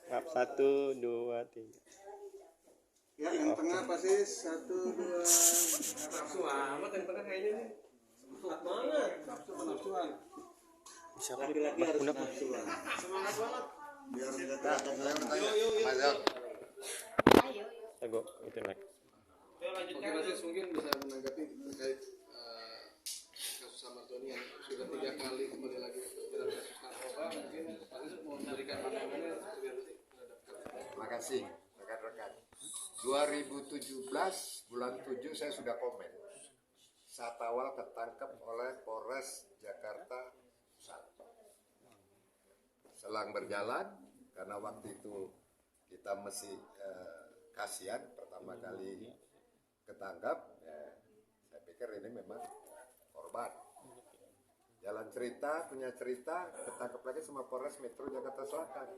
Maaf, 1, 2, 3. Ya, yang tengah pasti 1, 2. Nafsu amat yang tengah kayaknya nih. Semangat banget. Nafsu-nafsuan. Siapa? Laki-laki harus Kenapa? nafsuan. Semangat banget. Biar tidak kelihatan. Yuk. Aku itu like. Yuk lanjutkan. Oke, Mas mungkin bisa menanggapi terkait kasus Samartoni yang sudah 3 kali kembali lagi dalam kasus narkoba. Mungkin Mas mau memberikan pandangannya seperti apa sih terhadap kasus. Terima kasih rekan-rekan. 2017 bulan 7 saya sudah komen. Saat awal ketangkep oleh Polres Jakarta Pusat. Selang berjalan karena waktu itu kita masih kasihan pertama kali ketangkap, ya, saya pikir ini memang korban. Jalan cerita, punya cerita, ketangkep lagi sama Polres Metro Jakarta Selatan.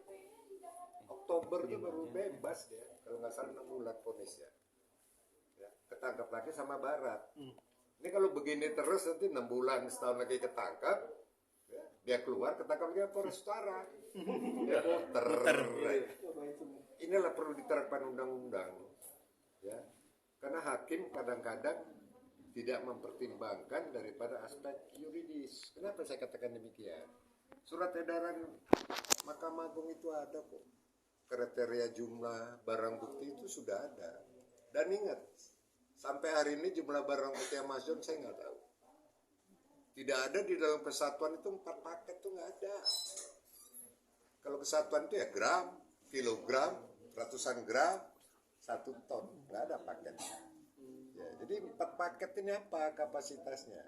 Oktober itu baru bebas dia, kalau nggak salah 6 bulan vonisnya. Ya, ketangkep lagi sama Barat. Ini kalau begini terus nanti 6 bulan, setahun lagi ketangkap, ya, dia keluar ketangkap lagi Polres Utara. Ya, muter. Inilah perlu diterapkan undang-undang, ya, karena hakim kadang-kadang tidak mempertimbangkan daripada aspek yuridis. Kenapa saya katakan demikian? Surat edaran Mahkamah Agung itu ada kok. Kriteria jumlah barang bukti itu sudah ada. Dan ingat, sampai hari ini jumlah barang bukti yang masuk saya nggak tahu. Tidak ada di dalam kesatuan itu 4 paket tuh nggak ada. Kalau kesatuan itu ya gram, kilogram, ratusan gram, 1 ton, nggak ada paket. Ya, jadi 4 paket ini apa kapasitasnya?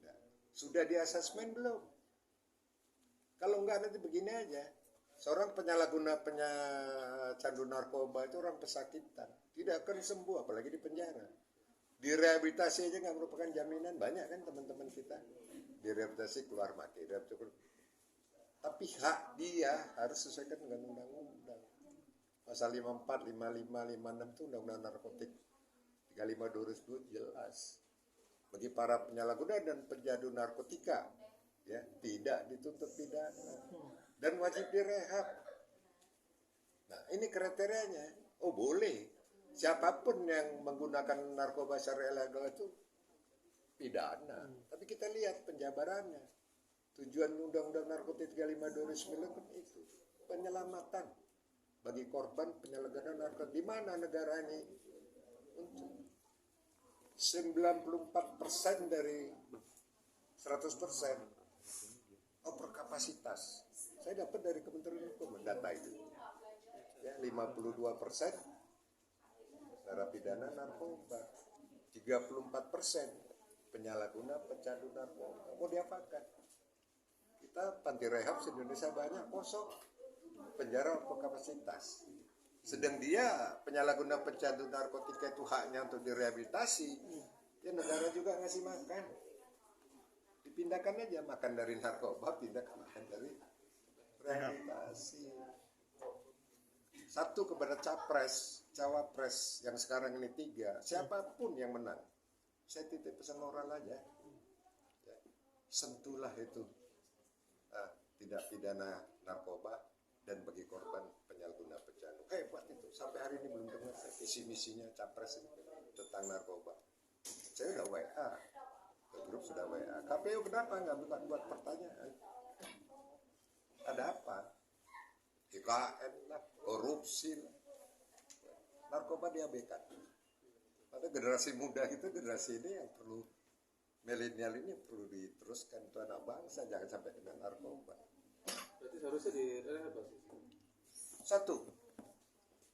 Ya, sudah di asesmen belum? Kalau enggak nanti begini aja. Seorang penyalahguna candu narkoba itu orang pesakitan, tidak akan sembuh apalagi di penjara. Direhabilitasi aja nggak merupakan jaminan. Banyak kan teman-teman kita direhabilitasi keluar mati. Tapi hak dia harus sesuaikan dengan undang-undang. Pasal 54, 55, 56 itu undang-undang narkotik 35 2002 jelas. Bagi para penyalahguna dan pencandu narkotika, ya, tidak dituntut pidana dan wajib direhab. Nah, ini kriterianya. Oh, boleh. Siapapun yang menggunakan narkoba secara ilegal itu pidana. Tapi kita lihat penjabarannya. Tujuan Undang-Undang Narkotika 35 2009 kan itu penyelamatan bagi korban penyalahgunaan narkotika. Di mana negara ini untuk 94% dari 100% overkapasitas. Saya dapat dari Kementerian Hukum data itu. Ya, 52% narapidana narkoba, 34% penyalahguna pecandu narkoba. Mau diapakan? Kita panti rehab se-Indonesia banyak kosong, penjara overkapasitas. Sedang dia penyalahguna pecandu narkotika itu haknya untuk direhabilitasi, ya negara juga ngasih makan. Dipindahkan aja makan dari narkoba, pindah ke makan dari rehabilitasi. Satu kepada capres, cawapres yang sekarang ini 3, siapapun yang menang, saya titip pesan moral aja, ya, sentuhlah itu tidak pidana narkoba dan bagi korban penyalahguna pecandu. Hebat itu, sampai hari ini belum dengar visi misinya capres itu tentang narkoba. Saya udah WA, ke grup sudah WA. KPU kenapa nggak buat pertanyaan? Ada apa? IKN lah, korupsi lah. Narkoba diabaikan. Pada generasi muda itu, generasi ini yang perlu, milenial ini perlu diteruskan, itu anak bangsa, jangan sampai kena narkoba. Berarti seharusnya direhabilitasi. 1.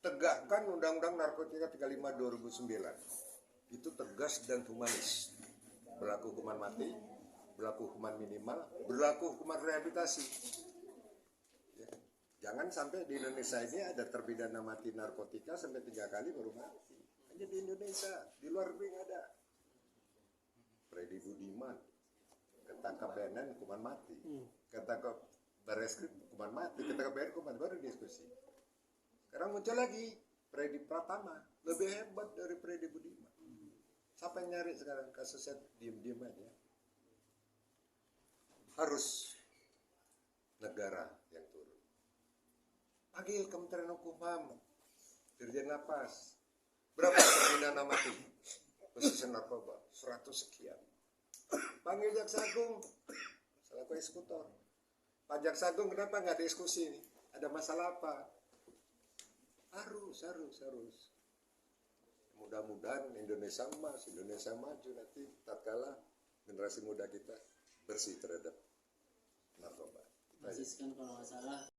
Tegakkan Undang-Undang Narkotika 35 2009. Itu tegas dan humanis. Berlaku hukuman mati, berlaku hukuman minimal, berlaku hukuman rehabilitasi. Ya. Jangan sampai di Indonesia ini ada terpidana mati narkotika sampai 3 kali baru mati. Hanya di Indonesia, di luar negeri nggak ada. Freddy Budiman ketangkap BNN hukuman mati, ketangkap Barreskrim hukuman mati, ketangkap BNN hukuman baru diskusi. Sekarang muncul lagi Freddy Pratama, lebih hebat dari Freddy Budiman. Siapa yang nyari sekarang kasusnya? Diem-diem aja. Harus negara yang turun. Panggil Kementerian Hukum HAM, Dirjen Lapas. Berapa terpidana mati khusus narkoba? 100 sekian. Panggil Jaksa Agung selaku eksekutor. Pak Jaksa Agung kenapa nggak diskusi ini? Ada masalah apa? Harus. Mudah-mudahan Indonesia emas, Indonesia maju nanti tatkala generasi muda kita bersih terhadap narkoba. Basis kan kalau nggak salah